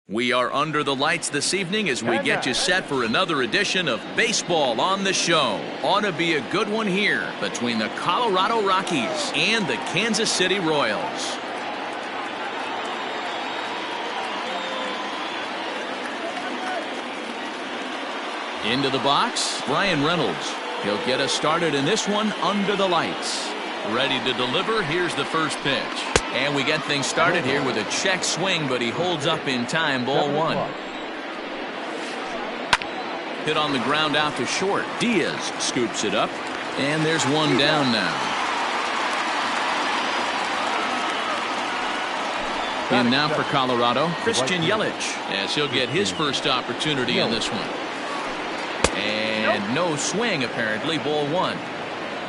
We are under the lights this evening as we get you set for another edition of Baseball on the Show. Ought to be a good one here between the Colorado Rockies and the Kansas City Royals. Into the box, Bryan Reynolds. He'll get us started in this one under the lights. Ready to deliver, here's the first pitch. And we get things started here with a check swing, but he holds up in time, ball one. Hit on the ground out to short. Diaz scoops it up, and there's one down now. And now for Colorado, Christian Yelich, as he'll get his first opportunity in this one. And no swing, apparently, ball one.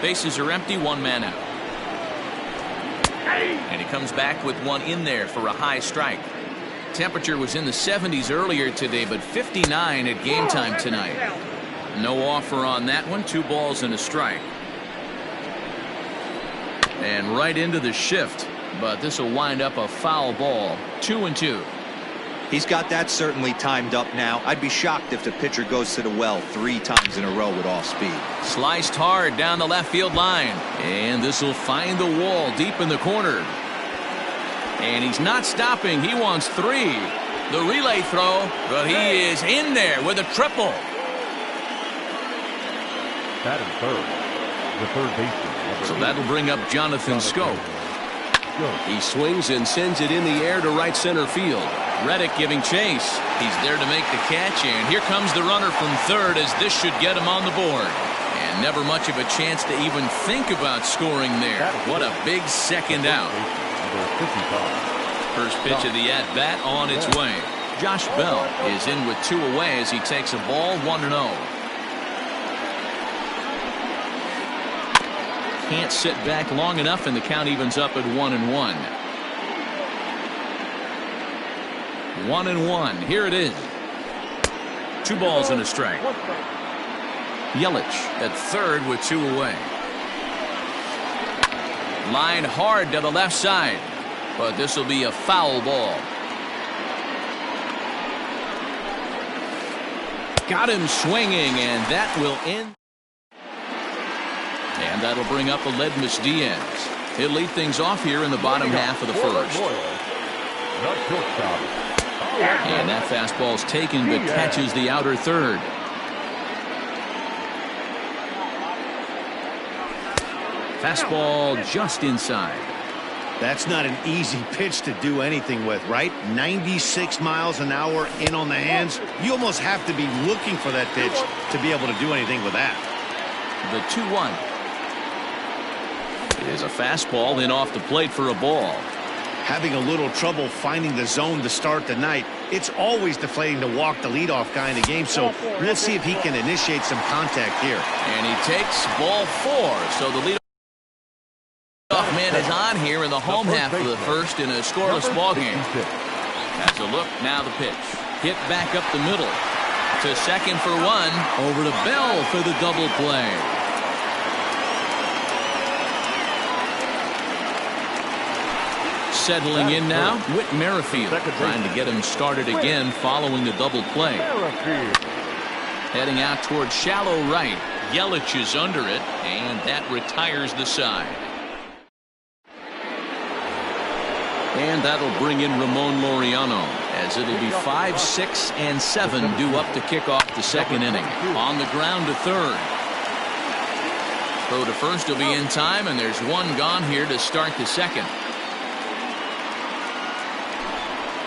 Bases are empty, one man out. And he comes back with one in there for a high strike. Temperature was in the 70s earlier today, but 59 at game time tonight. No offer on that one. 2 balls and a strike. And right into the shift, but this will wind up a foul ball. 2-2. He's got that certainly timed up now. I'd be shocked if the pitcher goes to the well 3 times in a row with off speed. Sliced hard down the left field line. And this will find the wall deep in the corner. And he's not stopping. He wants 3. The relay throw, but he is in there with a triple. That is third. The third baseman. So that'll bring up Jonathan Schoop. He swings and sends it in the air to right center field. Reddick giving chase. He's there to make the catch, and here comes the runner from third as this should get him on the board. And never much of a chance to even think about scoring there. What a big second out. First pitch of the at-bat on its way. Josh Bell is in with 2 away as he takes a ball 1-0. Can't sit back long enough, and the count evens up at 1-1. 1-1. Here it is. 2 balls and a strike. Yelich at third with 2 away. Line hard to the left side, but this will be a foul ball. Got him swinging, and that will end. And that'll bring up Aledmys Diaz. He'll lead things off here in the bottom half of the first. And that fastball's taken, but catches the outer third. Fastball just inside. That's not an easy pitch to do anything with, right? 96 miles an hour in on the hands. You almost have to be looking for that pitch to be able to do anything with that. The 2-1 is a fastball in off the plate for a ball. Having a little trouble finding the zone to start the night. It's always deflating to walk the leadoff guy in the game, so we'll see if he can initiate some contact here. And he takes ball 4, so the leadoff man is on here in the home half of the first in a scoreless ball game. Has a look, now the pitch. Hit back up the middle to second for 1. Over to Bell for the double play. Settling in now, Whit Merrifield, trying to get him started again following the double play. Heading out towards shallow right. Yelich is under it, and that retires the side. And that'll bring in Ramon Laureano, as it'll be 5, 6, and 7 due up to kick off the second inning. On the ground to third. Throw to first will be in time, and there's 1 gone here to start the second.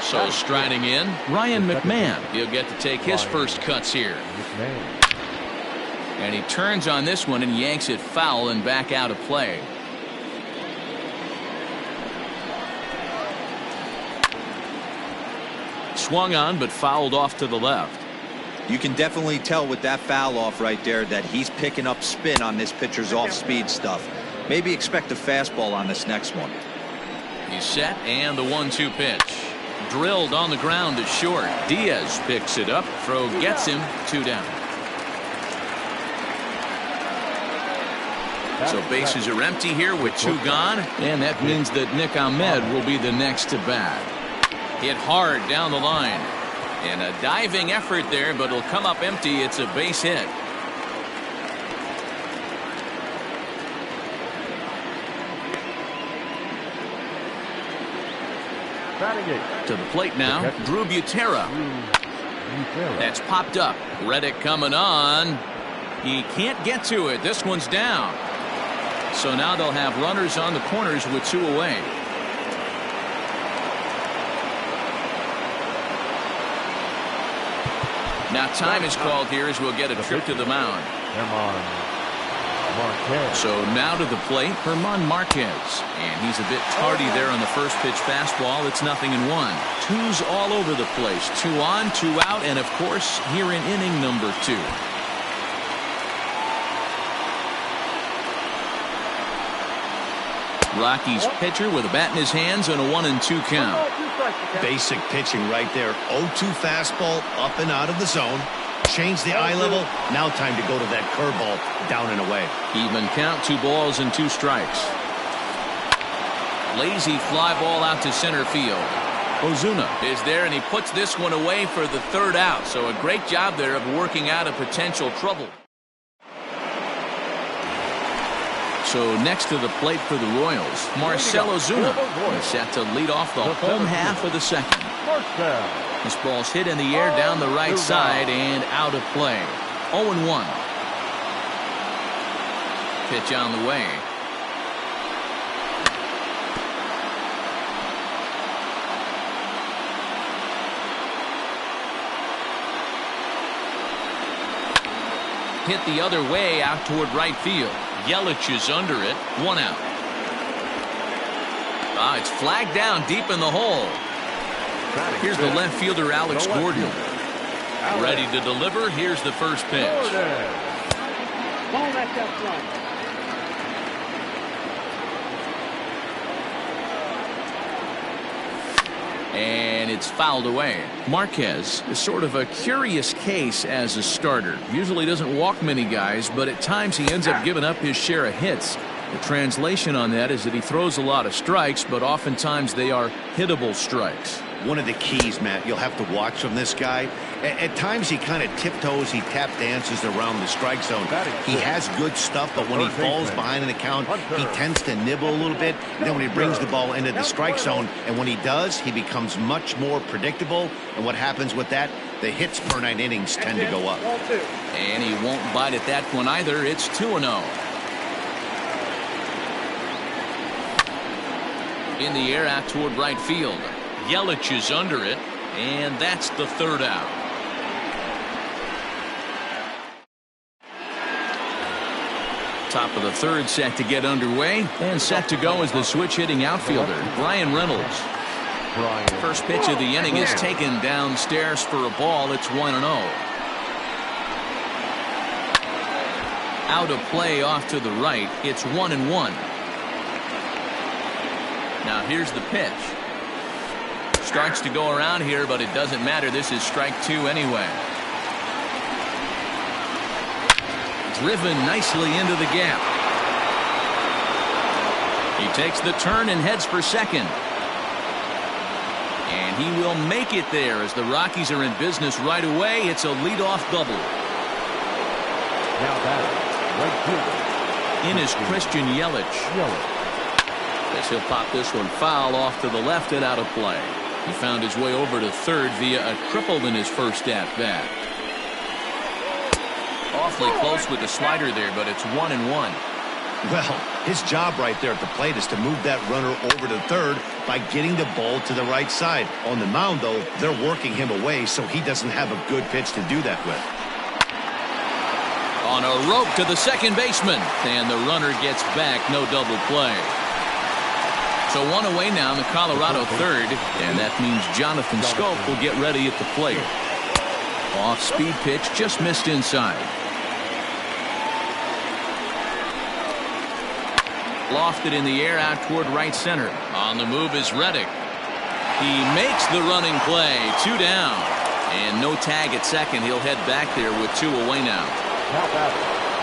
So striding in, Ryan McMahon. He'll get to take his first cuts here. And he turns on this one and yanks it foul and back out of play. Swung on but fouled off to the left. You can definitely tell with that foul off right there that he's picking up spin on this pitcher's off-speed stuff. Maybe expect a fastball on this next one. He's set, and the 1-2 pitch. Drilled on the ground to short. Diaz picks it up. Throw gets him. 2 down. So bases are empty here with 2 gone. And that means that Nick Ahmed will be the next to bat. Hit hard down the line. And a diving effort there, but it'll come up empty. It's a base hit. To the plate now, Drew Butera. That's popped up. Reddick coming on. He can't get to it. This one's down. So now they'll have runners on the corners with 2 away. Now time is called here as we'll get a trip to the mound. So now to the plate, German Marquez. And he's a bit tardy there on the first pitch fastball. It's 0-1. 2s all over the place. 2 on, 2 out, and of course here in inning number 2. Rockies pitcher with a bat in his hands and a 1-2 count. Basic pitching right there. 0-2 fastball up and out of the zone. Change the eye level. Now time to go to that curveball down and away. Even count, 2 balls and 2 strikes. Lazy fly ball out to center field. Ozuna is there and he puts this one away for the 3rd out. So a great job there of working out a potential trouble. So next to the plate for the Royals, Marcell Ozuna is set to lead off the home half of the 2nd. This ball's hit in the air down the right side and out of play. 0-1. Pitch on the way. Hit the other way out toward right field. Yelich is under it. 1 out. It's flagged down deep in the hole. Here's the left fielder, Alex Gordon. Ready to deliver. Here's the first pitch. And it's fouled away. Marquez is sort of a curious case as a starter. Usually doesn't walk many guys, but at times he ends up giving up his share of hits. The translation on that is that he throws a lot of strikes, but oftentimes they are hittable strikes. One of the keys, Matt, you'll have to watch from this guy. At times he kind of tiptoes, he tap dances around the strike zone. He has good stuff, but when he falls behind an account, he tends to nibble a little bit. And then when he brings the ball into the strike zone, and when he does, he becomes much more predictable. And what happens with that? The hits per 9 innings tend to go up. And he won't bite at that one either. It's 2-0. In the air out toward right field. Yelich is under it, and that's the 3rd out. Top of the 3rd set to get underway, and set to go is the switch-hitting outfielder, Bryan Reynolds. First pitch of the inning is taken downstairs for a ball. It's 1-0. Out of play off to the right. It's 1-1. Now here's the pitch. Starts to go around here, but it doesn't matter. This is strike 2 anyway. Driven nicely into the gap. He takes the turn and heads for second. And he will make it there as the Rockies are in business right away. It's a leadoff double. Now batting, right fielder. In is Christian Yelich. As he'll pop this one foul off to the left and out of play. He found his way over to 3rd via a triple in his first at-bat. Awfully close with the slider there, but it's 1-1. Well, his job right there at the plate is to move that runner over to 3rd by getting the ball to the right side. On the mound, though, they're working him away, so he doesn't have a good pitch to do that with. On a rope to the second baseman, and the runner gets back. No double play. So 1 away now in the Colorado 3rd, and that means Jonathan Schoop will get ready at the plate. Off-speed pitch, just missed inside. Lofted in the air out toward right center. On the move is Reddick. He makes the running play. 2 down. And no tag at second. He'll head back there with 2 away now.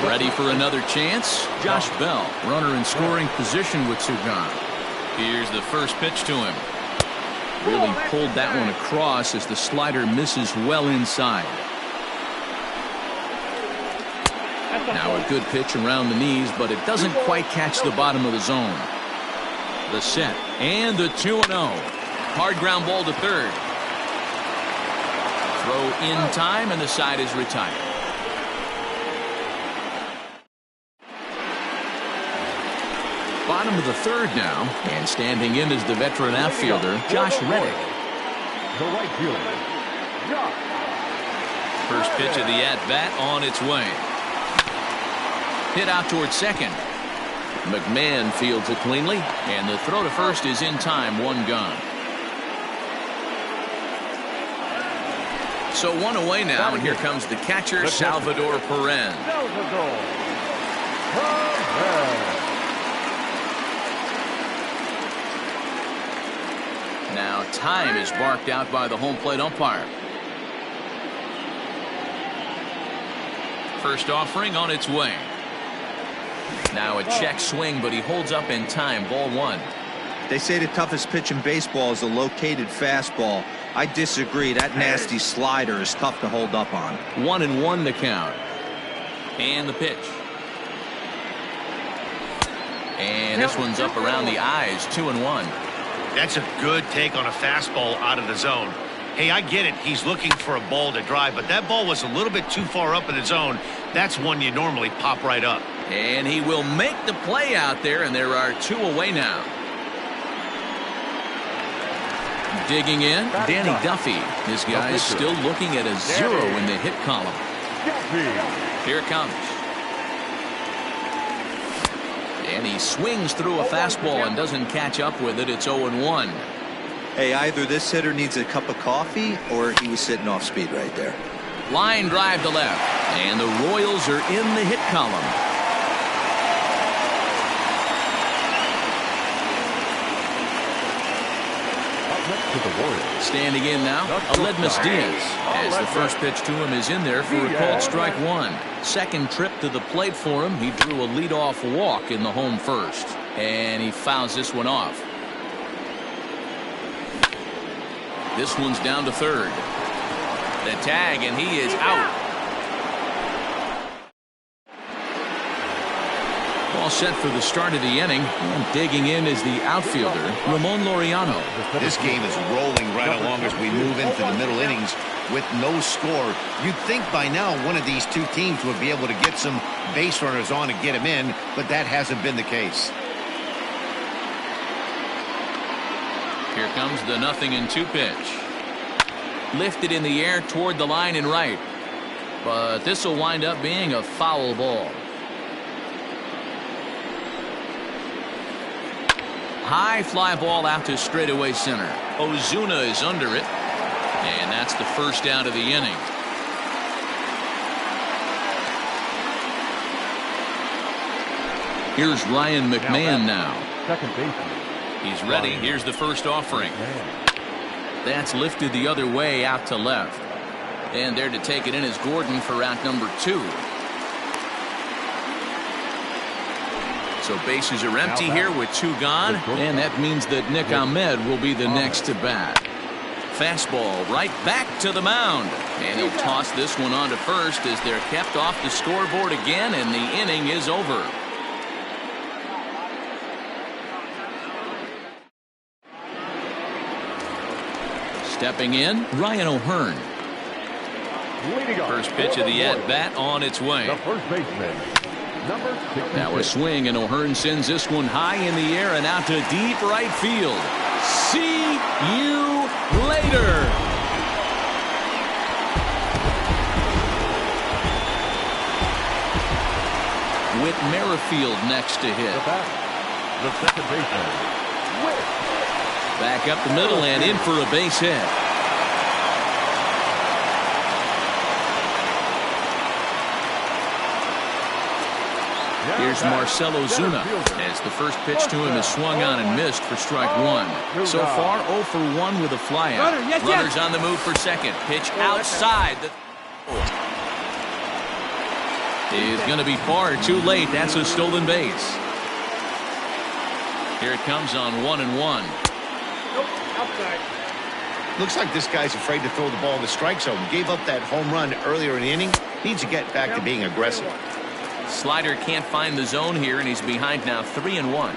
Ready for another chance? Josh Bell, runner in scoring position with 2 gone. Here's the first pitch to him. Really pulled that one across as the slider misses well inside. Now a good pitch around the knees, but it doesn't quite catch the bottom of the zone. The set and the 2-0. Hard ground ball to third. Throw in time and the side is retired. Bottom of the third now, and standing in is the veteran outfielder Josh Reddick. The right fielder, Josh. First pitch of the at-bat on its way. Hit out towards second. McMahon fields it cleanly, and the throw to first is in time, one gone. So one away now, and here comes the catcher, Salvador Perez. Now time is barked out by the home plate umpire. First offering on its way. Now a check swing, but he holds up in time. Ball one. They say the toughest pitch in baseball is a located fastball. I disagree. That nasty slider is tough to hold up on. 1-1 the count. And the pitch. And this one's up around the eyes. 2-1. That's a good take on a fastball out of the zone. Hey, I get it. He's looking for a ball to drive, but that ball was a little bit too far up in the zone. That's one you normally pop right up. And he will make the play out there, and there are two away now. Digging in, Danny Duffy. This guy is still looking at a 0 in the hit column. Here it comes. And he swings through a fastball and doesn't catch up with it. It's 0-1. Hey, either this hitter needs a cup of coffee or he was sitting off speed right there. Line drive to left. And the Royals are in the hit column. Standing in now, Aledmys Diaz, as the first pitch to him is in there for a called strike one. Second trip to the plate for him. He drew a leadoff walk in the home first, and he fouls this one off. This one's down to third. The tag, and he is out. All set for the start of the inning. And digging in is the outfielder, Ramon Laureano. This game is rolling right along as we move into the middle innings with no score. You'd think by now one of these two teams would be able to get some base runners on and get them in, but that hasn't been the case. Here comes the 0-2 pitch. Lifted in the air toward the line and right. But this will wind up being a foul ball. High fly ball out to straightaway center. Ozuna is under it. And that's the first out of the inning. Here's Ryan McMahon now. Second baseman. He's ready. Here's the first offering. That's lifted the other way out to left. And there to take it in is Gordon for out number 2. So bases are empty here with 2 gone, and that means that Nick Ahmed will be the next to bat. Fastball right back to the mound, and he'll toss this one on to first as they're kept off the scoreboard again, and the inning is over. Stepping in, Ryan O'Hearn. First pitch of the at-bat on its way. The first baseman. Now a swing, and O'Hearn sends this one high in the air and out to deep right field. See you later. Whit Merrifield next to hit. The second baseman. Back up the middle and in for a base hit. Here's Marcell Ozuna as the first pitch to him is swung on and missed for strike one. So far 0 for 1 with a flyout. Runners on the move for second. Pitch outside. Is going to be far too late. That's a stolen base. Here it comes on 1-1. Looks like this guy's afraid to throw the ball in the strike zone. Gave up that home run earlier in the inning. Needs to get back to being aggressive. Slider can't find the zone here, and he's behind now 3-1.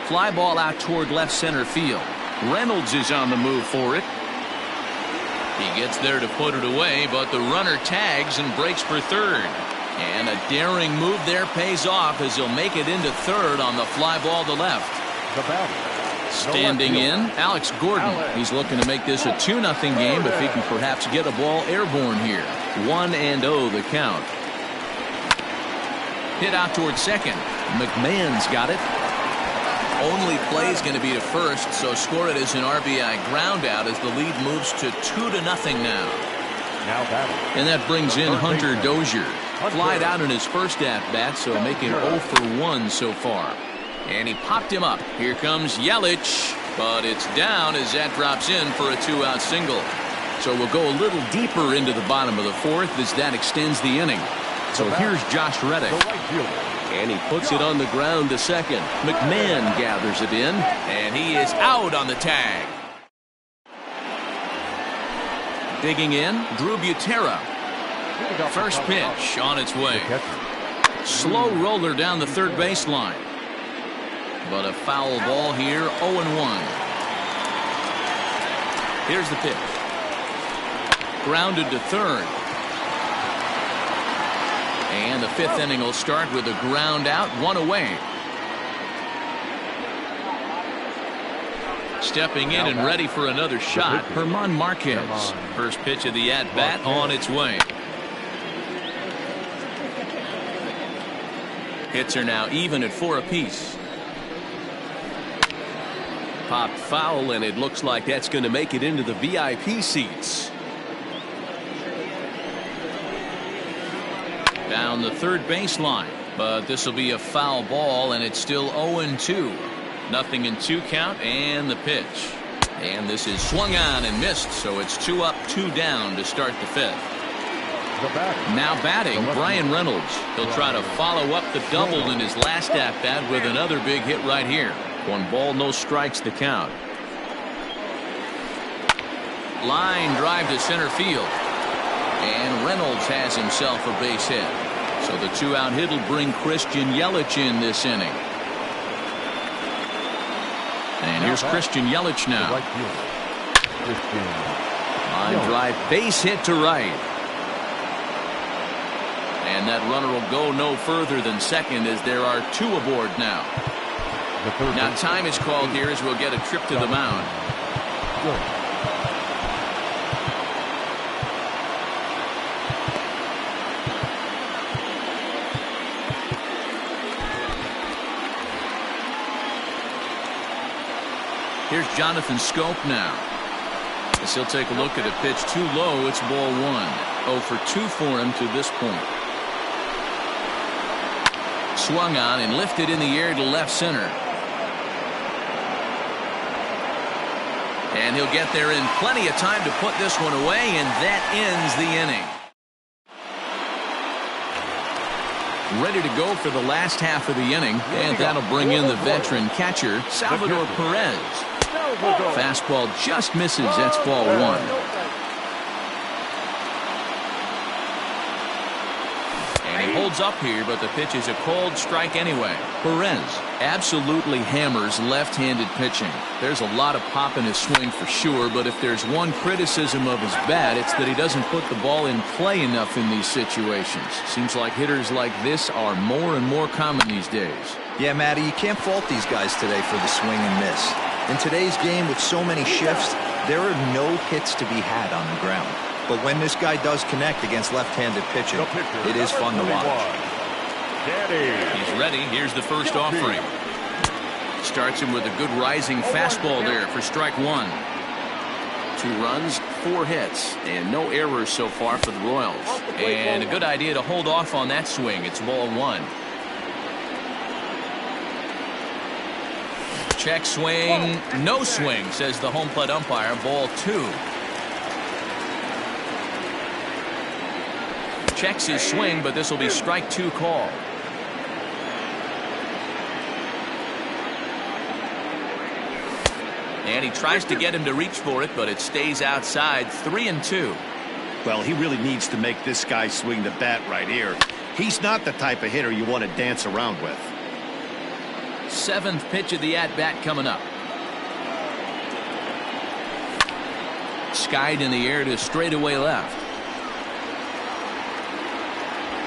Fly ball out toward left center field. Reynolds is on the move for it. He gets there to put it away, but the runner tags and breaks for third. And a daring move there pays off as he'll make it into third on the fly ball to left. The batter. Standing in, Alex Gordon. He's looking to make this a 2-0 game if he can perhaps get a ball airborne here. 1-0 the count. Hit out towards second. McMahon's got it. Only play is going to be to first, so score it as an RBI ground out as the lead moves to 2-0 now. And that brings in Hunter Dozier. Flied out in his first at-bat, so making 0 for 1 so far. And he popped him up. Here comes Yelich, but it's down as that drops in for a 2-out single. So we'll go a little deeper into the bottom of the fourth as that extends the inning. So here's Josh Reddick. And he puts it on the ground to second. McMahon gathers it in, and he is out on the tag. Digging in, Drew Butera. First pitch on its way. Slow roller down the third baseline. But a foul ball here, 0-1. Here's the pitch. Grounded to third. And the fifth inning will start with a ground out, 1 away. Stepping in and ready for another shot, German Marquez. First pitch of the at-bat on its way. Hits are now even at 4 apiece. Popped foul, and it looks like that's going to make it into the VIP seats. Down the third baseline, but this will be a foul ball, and it's still 0-2. Nothing in 2 count, and the pitch. And this is swung on and missed, so it's 2 up, 2 down to start the fifth. Now batting, Brian Reynolds. He'll try to follow up the double in his last at-bat with another big hit right here. 1 ball, no strikes the count. Line drive to center field. And Reynolds has himself a base hit. So the 2-out hit will bring Christian Yelich in this inning. And here's Christian Yelich now. Line drive, base hit to right. And that runner will go no further than second as there are 2 aboard now. Now time is called here as we'll get a trip to the mound. Here's Jonathan Schoop now. As he'll take a look at a pitch too low, it's ball 1. 0 for 2 for him to this point. Swung on and lifted in the air to left center. And he'll get there in plenty of time to put this one away, and that ends the inning. Ready to go for the last half of the inning, and that'll bring in the veteran catcher, Salvador Perez. Fastball just misses. That's ball 1. And he holds up here, but the pitch is a cold strike anyway. Perez absolutely hammers left-handed pitching. There's a lot of pop in his swing for sure, but if there's one criticism of his bat, it's that he doesn't put the ball in play enough in these situations. Seems like hitters like this are more and more common these days. Yeah, Matty, you can't fault these guys today for the swing and miss. In today's game with so many shifts, there are no hits to be had on the ground. But when this guy does connect against left-handed pitching, it is fun to watch. He's ready. Here's the first offering. Starts him with a good rising fastball there for strike 1. 2 runs, 4 hits, and no errors so far for the Royals. And a good idea to hold off on that swing. It's ball 1. Check swing, no swing, says the home plate umpire. Ball 2. Checks his swing, but this will be strike 2 call. And he tries to get him to reach for it, but it stays outside. 3-2. Well, he really needs to make this guy swing the bat right here. He's not the type of hitter you want to dance around with. 7th pitch of the at-bat coming up. Skied in the air to straightaway left.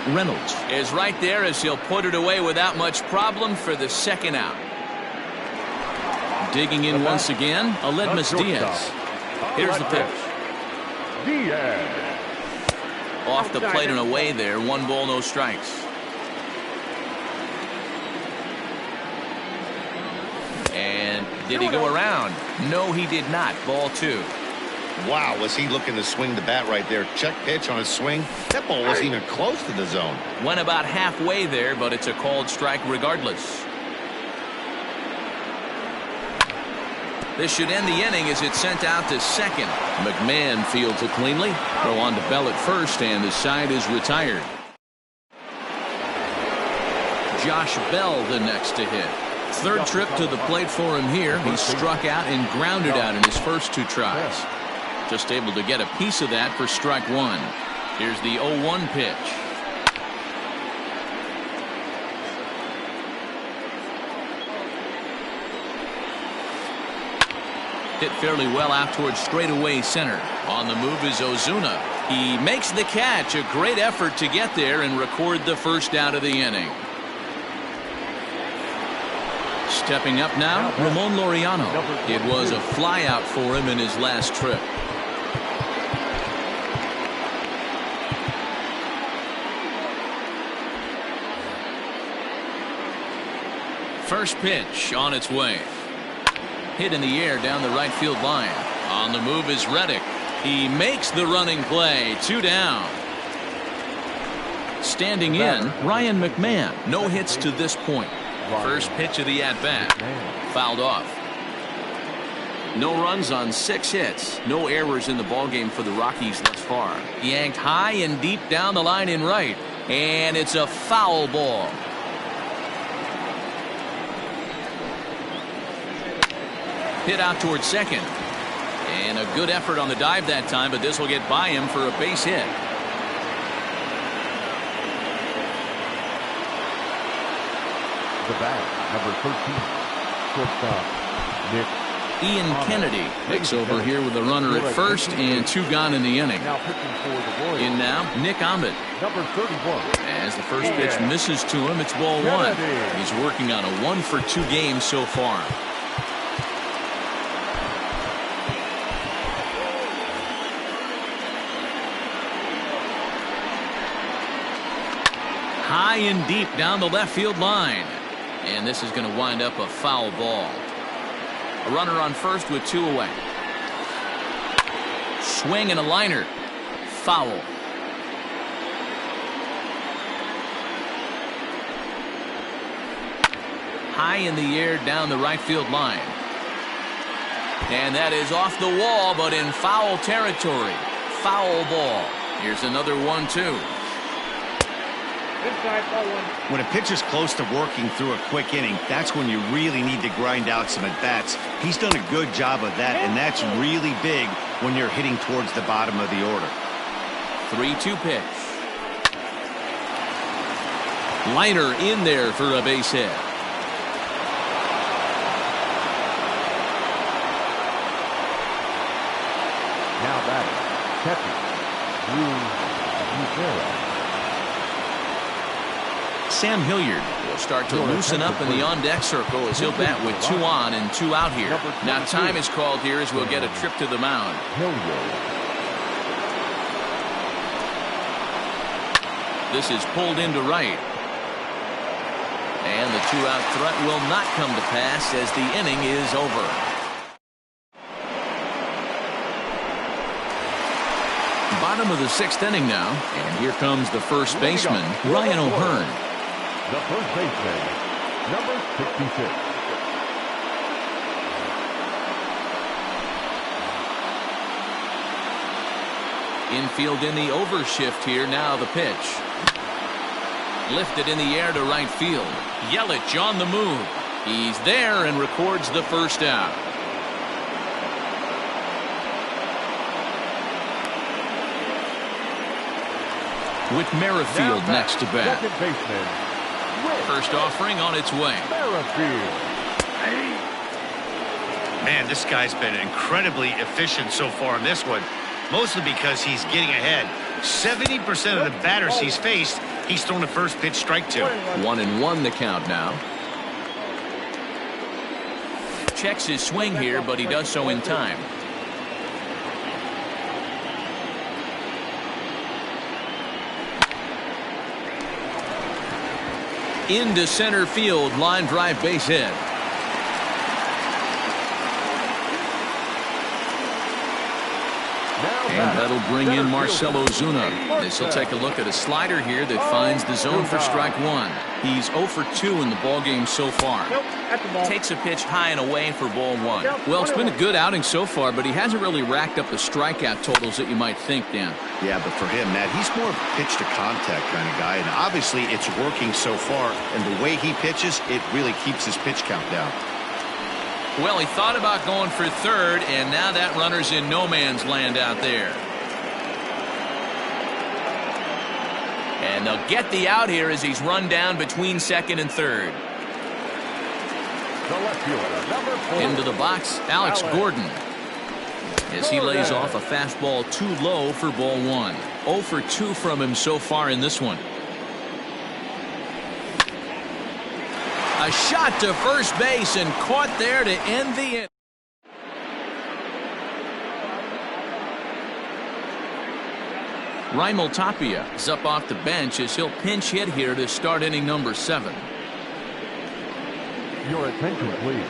Reynolds is right there as he'll put it away without much problem for the 2nd out. Digging in once again, Aledmys Diaz. Here's the pitch. Diaz. Off the plate and away there. 1 ball, no strikes. And did he go around? No, he did not. Ball 2. Wow, was he looking to swing the bat right there? Check pitch on his swing. That ball wasn't even close to the zone. Went about halfway there, but it's a called strike regardless. This should end the inning as it's sent out to second. McMahon fields it cleanly. Throw on to Bell at first, and the side is retired. Josh Bell the next to hit. 3rd trip to the plate for him here. He struck out and grounded out in his first 2 tries. Just able to get a piece of that for strike 1. Here's the 0-1 pitch. Hit fairly well out towards straightaway center. On the move is Ozuna. He makes the catch. A great effort to get there and record the 1st out of the inning. Stepping up now, Ramon Laureano. It was a fly out for him in his last trip. First pitch on its way. Hit in the air down the right field line. On the move is Reddick. He makes the running play. 2 down. Standing in, Ryan McMahon. No hits to this point. First pitch of the at-bat. Fouled off. No runs on 6 hits. No errors in the ballgame for the Rockies thus far. Yanked high and deep down the line in right. And it's a foul ball. Hit out towards second. And a good effort on the dive that time, but this will get by him for a base hit. The bat, number 13, shortstop, Nick. Ian Kennedy takes over here with a runner at first and 2 gone in the inning. Now pitching for the Royals. In now, Nick Ahmed. Number 31. As the first pitch misses to him, it's ball 1. He's working on a 1-for-2 game so far. High and deep down the left field line. And this is going to wind up a foul ball. A runner on first with 2 away. Swing and a liner. Foul. High in the air down the right field line. And that is off the wall, but in foul territory. Foul ball. Here's another 1-2. When a pitcher's close to working through a quick inning, that's when you really need to grind out some at-bats. He's done a good job of that, and that's really big when you're hitting towards the bottom of the order. 3-2 pitch. Liner in there for a base hit. Now batting, catcher, Drew Lucero. Sam Hilliard will start to loosen up in the on-deck circle as he'll bat with 2 on and 2 out here. Now time is called here as we'll get a trip to the mound. This is pulled into right. And the 2-out threat will not come to pass as the inning is over. Bottom of the 6th inning now, and here comes the first baseman, Ryan O'Hearn. The first baseman, number 66. Infield in the overshift here. Now the pitch. Lifted in the air to right field. Yelich on the move. He's there and records the 1st out. with Merrifield next to bat. Second baseman, First offering on its way. Merrifield. Man, this guy's been incredibly efficient so far in this one, mostly because he's getting ahead. 70% of the batters he's faced, he's thrown a first pitch strike to. 1-1 the count now. Checks his swing here, but he does so in time. Into center field, line drive, base hit. And that'll bring in Marcell Ozuna. This will take a look at a slider here that finds the zone for strike one. He's 0 for 2 in the ballgame so far. Takes a pitch high and away for ball one. Well, it's been a good outing so far, but he hasn't really racked up the strikeout totals that you might think, Dan. Yeah, but for him, Matt, he's more of a pitch to contact kind of guy, and obviously it's working so far, and the way he pitches, it really keeps his pitch count down. Well, he thought about going for third, and now that runner's in no man's land out there. And they'll get the out here as he's run down between second and third. The left fielder, number 4. Into the box, Alex Gordon. As he lays off a fastball too low for ball one. 0 for 2 from him so far in this one. A shot to first base and caught there to end the inning. Raimel Tapia is up off the bench as he'll pinch hit here to start inning number 7. Your attention, please.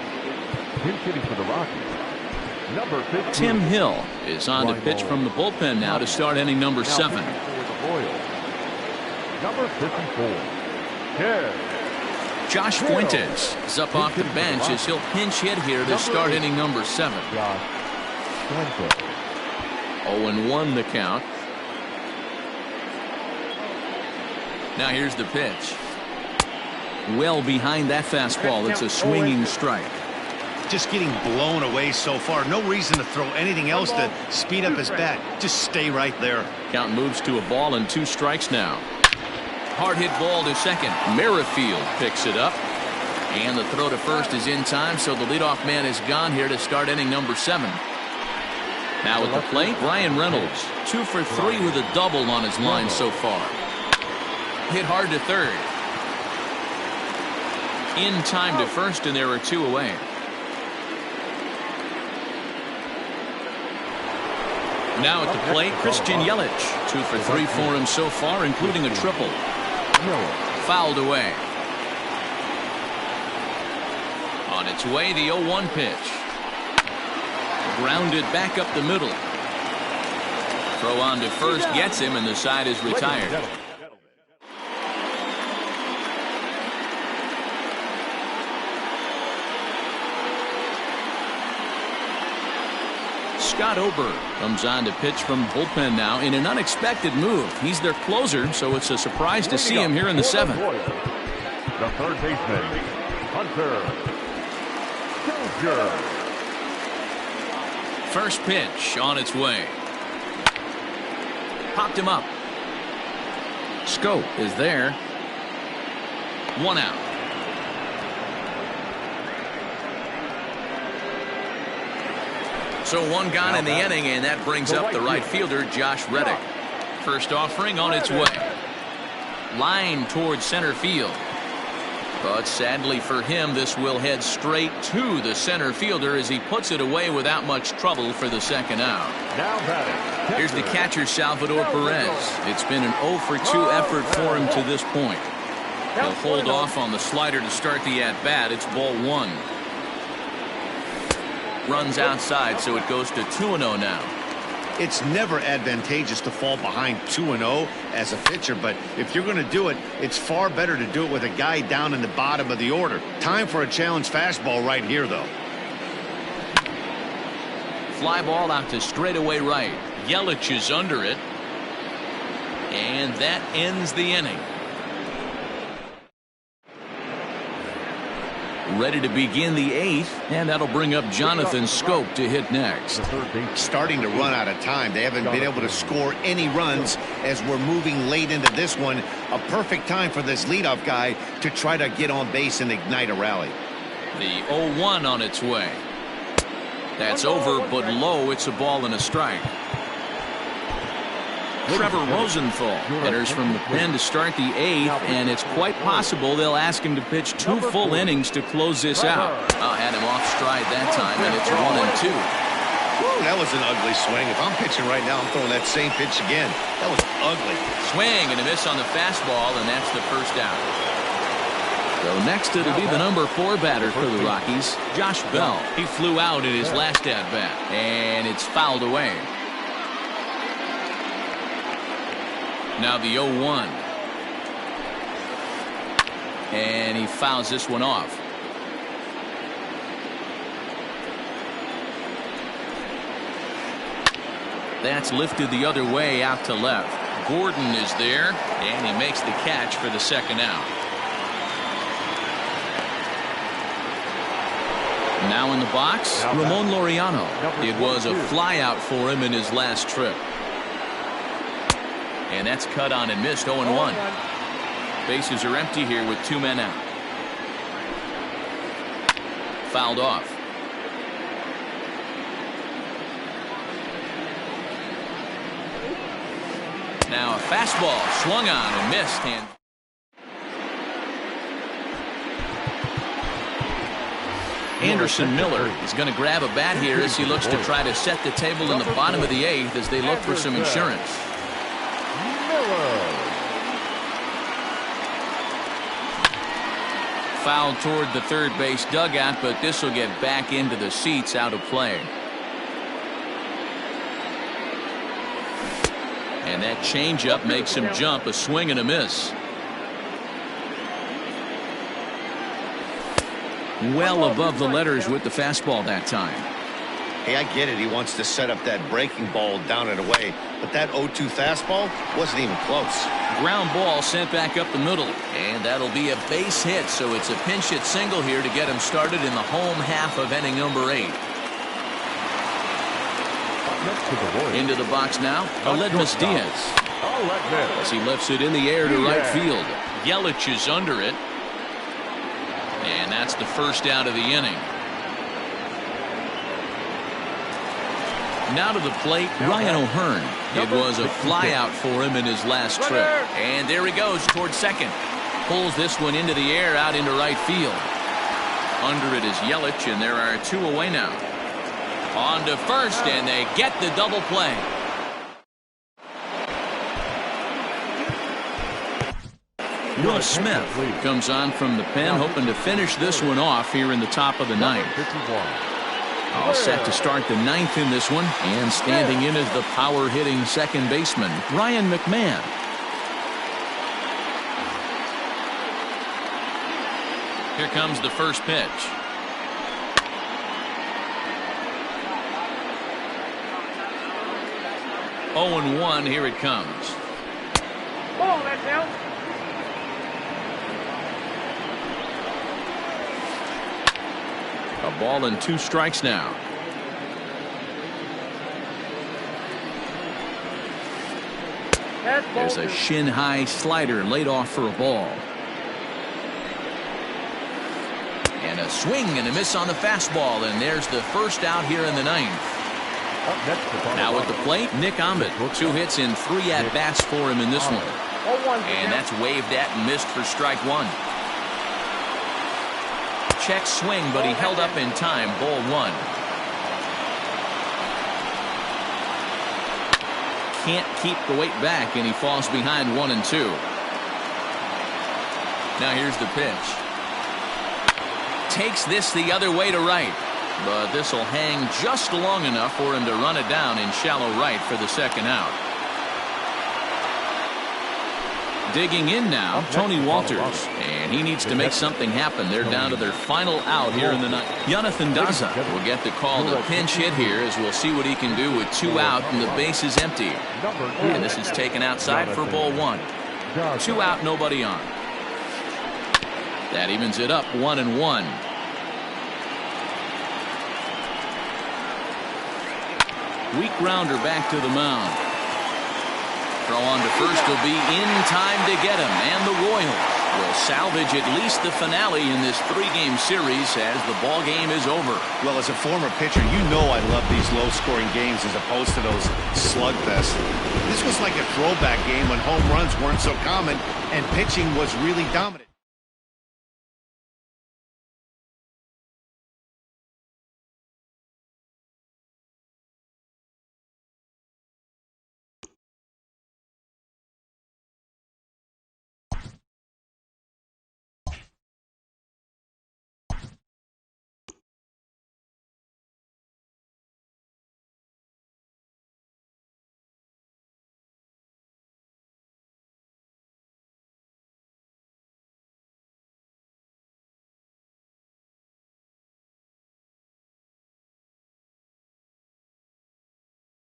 Pinch hitting for the Rockies. Number 15. Tim Hill is on to pitch from the bullpen now to start inning number 7. For the Royals. Number 54. Care. Josh Fuentes is up off the bench as he'll pinch hit here to start inning number 7. Josh Fuentes. 0-1 the count. Now here's the pitch. Well behind that fastball. It's a swinging strike. Just getting blown away so far. No reason to throw anything else to speed up his bat. Just stay right there. Count moves to a ball and 2 strikes now. Hard hit ball to second. Merrifield picks it up. And the throw to first is in time, so the leadoff man is gone here to start inning number 7. Now at the plate, Bryan Reynolds. 2 for 3 with a double on his line so far. Hit hard to third. In time to first, and there are 2 away. Now at the plate, Christian Yelich. 2 for 3 for him so far, including a triple. Fouled away. On its way, the 0-1 pitch. Grounded back up the middle. Throw on to first gets him, and the side is retired. Scott Ober comes on to pitch from bullpen now in an unexpected move. He's their closer, so it's a surprise to see him here in the 7th. The third baseman, Hunter Dozier. First pitch on its way. Popped him up. Scope is there. 1 out. So 1 gone in the inning, and that brings up the right fielder, Josh Reddick. First offering on its way. Line towards center field. But sadly for him, this will head straight to the center fielder as he puts it away without much trouble for the 2nd out. Now batting. Here's the catcher, Salvador Perez. It's been an 0 for 2 effort for him to this point. He'll hold off on the slider to start the at-bat. It's ball 1. Runs outside, so it goes to 2-0 now. It's never advantageous to fall behind 2-0 as a pitcher, but if you're going to do it, it's far better to do it with a guy down in the bottom of the order. Time for a challenge fastball right here, though. Fly ball out to straightaway right. Yelich is under it. And that ends the inning. Ready to begin the 8th, and that'll bring up Jonathan Schoop to hit next. Starting to run out of time. They haven't been able to score any runs as we're moving late into this one. A perfect time for this leadoff guy to try to get on base and ignite a rally. The 0-1 on its way. That's over, but low. It's a ball and a strike. Trevor Rosenthal enters from the pen to start the 8th, and it's quite possible they'll ask him to pitch 2 full innings to close this out. Had him off stride that time, and it's 1-2. Woo, that was an ugly swing. If I'm pitching right now, I'm throwing that same pitch again. That was ugly. Swing and a miss on the fastball, and that's the first out. So next it'll be the number 4 batter for the Rockies, Josh Bell. He flew out in his last at-bat, and it's fouled away. Now the 0-1. And he fouls this one off. That's lifted the other way out to left. Gordon is there, and he makes the catch for the second out. Now in the box, Ramon Laureano. It was a flyout for him in his last trip. And that's cut on and missed. 0-1. Bases are empty here with 2 men out. Fouled off. Now a fastball swung on and missed. And Anderson Miller is going to grab a bat here as he looks to try to set the table in the bottom of the 8th as they look for some insurance. Foul toward the third base dugout, but this will get back into the seats out of play. And that changeup makes him jump. A swing and a miss. Well above the letters with the fastball that time. Hey, I get it. He wants to set up that breaking ball down and away. But that 0-2 fastball wasn't even close. Ground ball sent back up the middle. And that'll be a base hit. So it's a pinch hit single here to get him started in the home half of inning number 8. Into the box now, Aledmys Diaz. As he lifts it in the air to right field. Yelich is under it. And that's the first out of the inning. Now to the plate, Ryan O'Hearn. It was a flyout for him in his last trip. And there he goes toward second. Pulls this one into the air out into right field. Under it is Yelich, and there are 2 away now. On to first, and they get the double play. Will Smith comes on from the pen, hoping to finish this one off here in the top of the 9th. All set to start the 9th in this one, and standing in is the power-hitting second baseman, Ryan McMahon. Here comes the first pitch. Oh, and 1, here it comes. Ball, that's out. A ball and 2 strikes now. There's a shin-high slider laid off for a ball. And a swing and a miss on the fastball, and there's the first out here in the 9th. Now at the plate, Nick Ahmed. 2 hits in 3 at-bats for him in this one. And that's waved at and missed for strike 1. Check swing, but he held up in time. Ball 1. Can't keep the weight back, and he falls behind 1 and 2. Now here's the pitch. Takes this the other way to right. But this will hang just long enough for him to run it down in shallow right for the second out. Digging in now, Tony Walters. And he needs to make something happen. They're down to their final out here in the 9th. Jonathan Daza will get the call to pinch hit here as we'll see what he can do with 2 out and the base is empty. And this is taken outside for ball 1. 2 out, nobody on. That evens it up 1 and 1. Weak grounder back to the mound. Throw on to first will be in time to get him, and the Royals will salvage at least the finale in this 3-game series as the ball game is over. Well, as a former pitcher, you know I love these low-scoring games as opposed to those slugfests. This was like a throwback game when home runs weren't so common and pitching was really dominant.